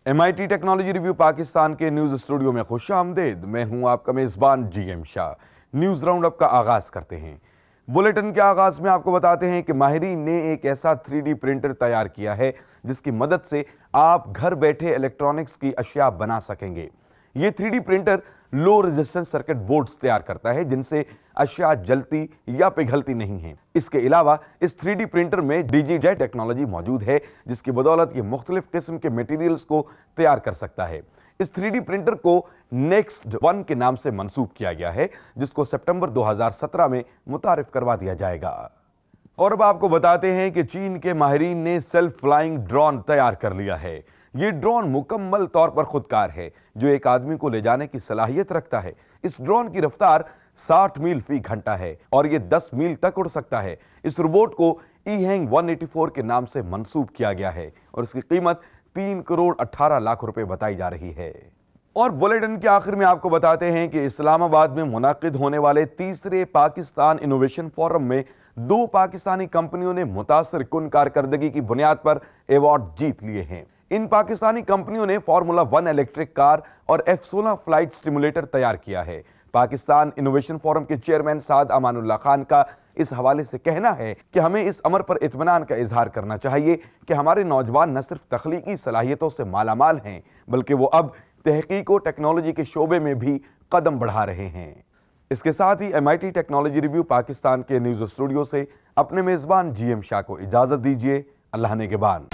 MIT technology review Pakistan के news studio में खुशामदीद। मैं हूं आपका मेजबान GM Shah. News round up का आगाज करते हैं। बुलेटिन के आगाज में आपको बताते हैं कि माहिरीन ने एक ऐसा 3D प्रिंटर तैयार किया है जिसकी मदद से आप घर बैठे इलेक्ट्रॉनिक्स की अशिया बना सकेंगे। ये 3D printer low resistance circuit boards तैयार करता है जिनसे अशिया जलती या पिघलती नहीं है। इसके अलावा इस 3D प्रिंटर में DigiJet टेक्नोलॉजी मौजूद है जिसकी बदौलत ये मुख्तलिफ किस्म के मटेरियल्स को तैयार कर सकता है। इस 3D प्रिंटर को नेक्स्ट वन के नाम से मंसूब किया गया है जिसको सितंबर 2017 में मुतारिफ करवा दिया जाएगा। और अब आपको बताते हैं कि चीन के माहिरीन ने सेल्फ फ्लाइंग ड्रोन तैयार कर लिया है। ये ड्रोन मुकम्मल तौर पर खुदकार है जो एक आदमी को ले जाने की सलाहियत रखता है। इस ड्रोन की रफ्तार 60 मील फी घंटा है और ये 10 मील तक उड़ सकता है। इस रोबोट को EHang 184 के नाम से मंसूब किया गया है और इसकी कीमत 3 करोड़ 18 लाख रुपए बताई जा रही है। और बुलेटिन के आखिर में आपको बताते हैं कि इस्लामाबाद में मुनाकिद होने वाले तीसरे पाकिस्तान इनोवेशन फोरम में 2 पाकिस्तानी कंपनियों ने मुतासिर कुन कारकर्दगी की बुनियाद पर अवार्ड जीत लिए हैं। इन पाकिस्तानी कंपनियों ने फार्मूला 1 इलेक्ट्रिक कार और F-16 फ्लाइट स्टिमुलेटर तैयार किया है। पाकिस्तान इनोवेशन फोरम के चेयरमैन साद अमानुल्लाह खान का इस हवाले से कहना है कि हमें इस अमर पर इत्मीनान का इजहार करना चाहिए कि हमारे नौजवान न सिर्फ तख्लीकी सलाहियतों से मालामाल हैं बल्कि वो अब तहकीक और टेक्नोलॉजी के शोबे में भी कदम बढ़ा रहे हैं। इसके साथ ही MIT टेक्नोलॉजी रिव्यू पाकिस्तान के न्यूज स्टूडियो से अपने मेजबान GM शाह को इजाजत दीजिए। अल्लाह ने के बान।